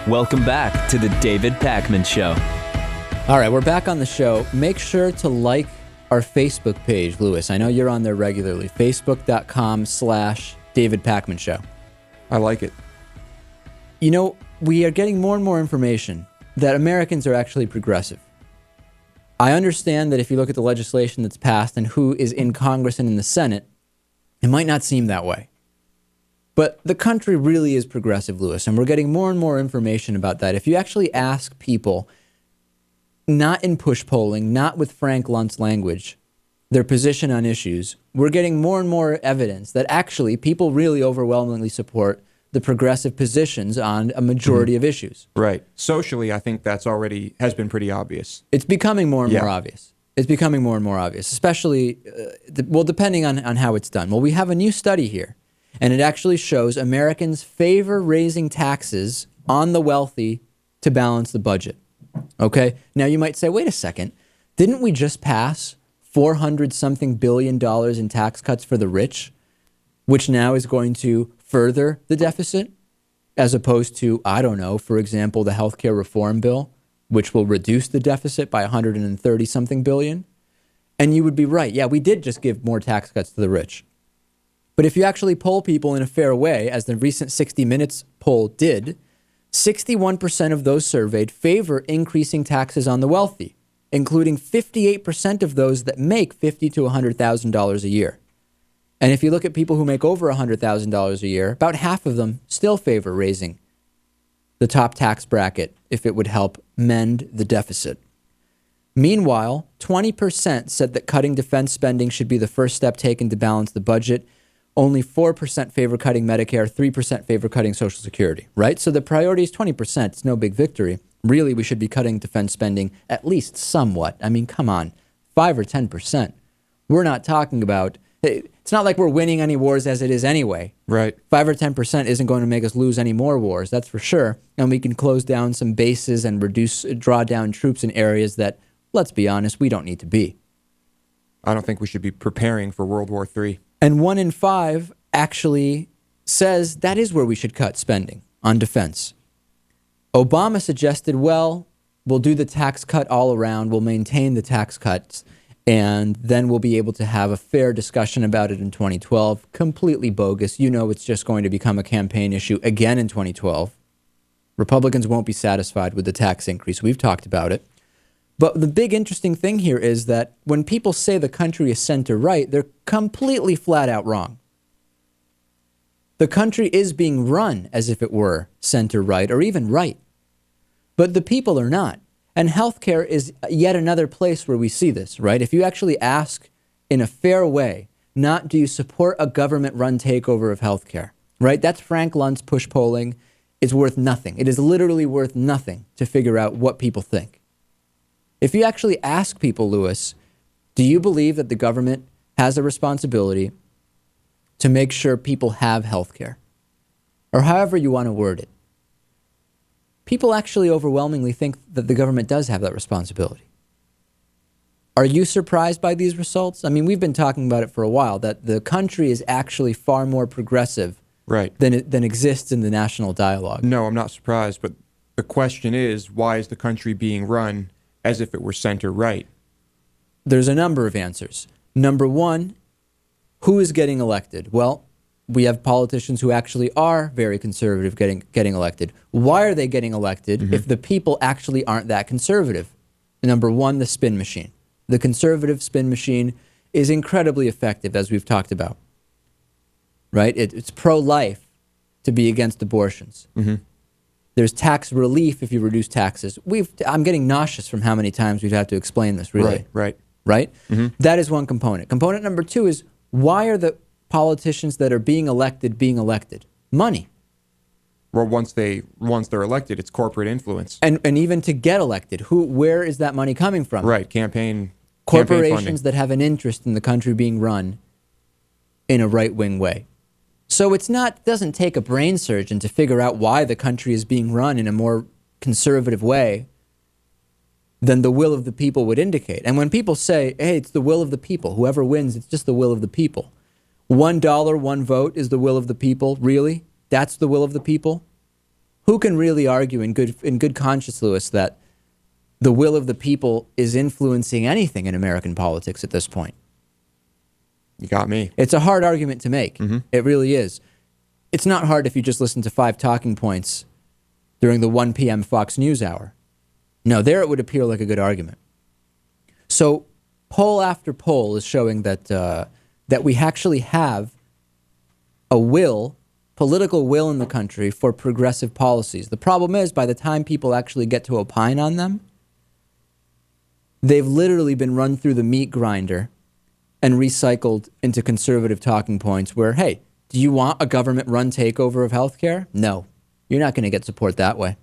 Welcome back to the David Pakman Show. All right, we're back on the show. Make sure to like our Facebook page, Lewis. I know you're on there regularly. Facebook.com/David Pakman Show. I like it. You know, we are getting more and more information that Americans are actually progressive. I understand that if you look at the legislation that's passed and who is in Congress and in the Senate, it might not seem that way. But the country really is progressive, Lewis, and we're getting more and more information about that. If you actually ask people, not in push polling, not with Frank Lunt's language, their position on issues, we're getting more and more evidence that actually people really overwhelmingly support the progressive positions on a majority of issues. Right. Socially, I think that's already has been pretty obvious. It's becoming more and more obvious. It's becoming more and more obvious, especially, depending on how it's done. Well, we have a new study here, and it actually shows Americans favor raising taxes on the wealthy to balance the budget. Okay? Now, you might say, wait a second. Didn't we just pass $400-something billion in tax cuts for the rich, which now is going to further the deficit, as opposed to, I don't know, for example, the healthcare reform bill, which will reduce the deficit by 130-something billion? And you would be right. Yeah, we did just give more tax cuts to the rich. But if you actually poll people in a fair way, as the recent 60 Minutes poll did, 61% of those surveyed favor increasing taxes on the wealthy, including 58% of those that make $50,000 to $100,000 a year. And if you look at people who make over $100,000 a year, about half of them still favor raising the top tax bracket if it would help mend the deficit. Meanwhile, 20% said that cutting defense spending should be the first step taken to balance the budget. Only 4% favor cutting Medicare, 3% favor cutting Social Security, right? So the priority is 20%. It's no big victory. Really, we should be cutting defense spending at least somewhat. I mean, come on, 5 or 10%. We're not talking about, it's not like we're winning any wars as it is anyway. Right. 5 or 10% isn't going to make us lose any more wars, that's for sure. And we can close down some bases and draw down troops in areas that, let's be honest, we don't need to be. I don't think we should be preparing for World War III. And 1 in 5 actually says that is where we should cut spending on defense. Obama suggested, well, we'll do the tax cut all around, we'll maintain the tax cuts, and then we'll be able to have a fair discussion about it in 2012. Completely bogus. You know it's just going to become a campaign issue again in 2012. Republicans won't be satisfied with the tax increase. We've talked about it. But the big interesting thing here is that when people say the country is center-right, they're completely flat-out wrong. The country is being run as if it were center-right or even right. But the people are not. And healthcare is yet another place where we see this, right? If you actually ask in a fair way, not do you support a government-run takeover of healthcare, right? That's Frank Lunt's push polling. It's worth nothing. It is literally worth nothing to figure out what people think. If you actually ask people, Lewis, do you believe that the government has a responsibility to make sure people have health care? Or however you want to word it. People actually overwhelmingly think that the government does have that responsibility. Are you surprised by these results? I mean, we've been talking about it for a while, that the country is actually far more progressive than exists in the national dialogue. No, I'm not surprised, but the question is, why is the country being run as if it were center-right? There's a number of answers. Number one, who is getting elected? Well, we have politicians who actually are very conservative getting elected. Why are they getting elected if the people actually aren't that conservative? Number one, the spin machine. The conservative spin machine is incredibly effective, as we've talked about. Right? It's pro-life to be against abortions. There's tax relief if you reduce taxes. I'm getting nauseous from how many times we've had to explain this, really. Right. That is one component. Component number two is, why are the politicians that are being elected? Money. Well, once they're elected, it's corporate influence. And even to get elected, where is that money coming from? Right, campaign corporations that have an interest in the country being run in a right-wing way. So it doesn't take a brain surgeon to figure out why the country is being run in a more conservative way than the will of the people would indicate. And when people say, hey, it's the will of the people, whoever wins, it's just the will of the people. $1, one vote is the will of the people. Really? That's the will of the people? who can really argue in good conscience, Lewis, that the will of the people is influencing anything in American politics at this point? You got me. It's a hard argument to make. It really is. It's not hard if you just listen to 5 talking points during the 1 p.m. Fox News hour. No, there it would appear like a good argument. So poll after poll is showing that that we actually have a will, political will in the country for progressive policies. The problem is, by the time people actually get to opine on them, they've literally been run through the meat grinder and recycled into conservative talking points where, hey, do you want a government-run takeover of healthcare? No, you're not going to get support that way.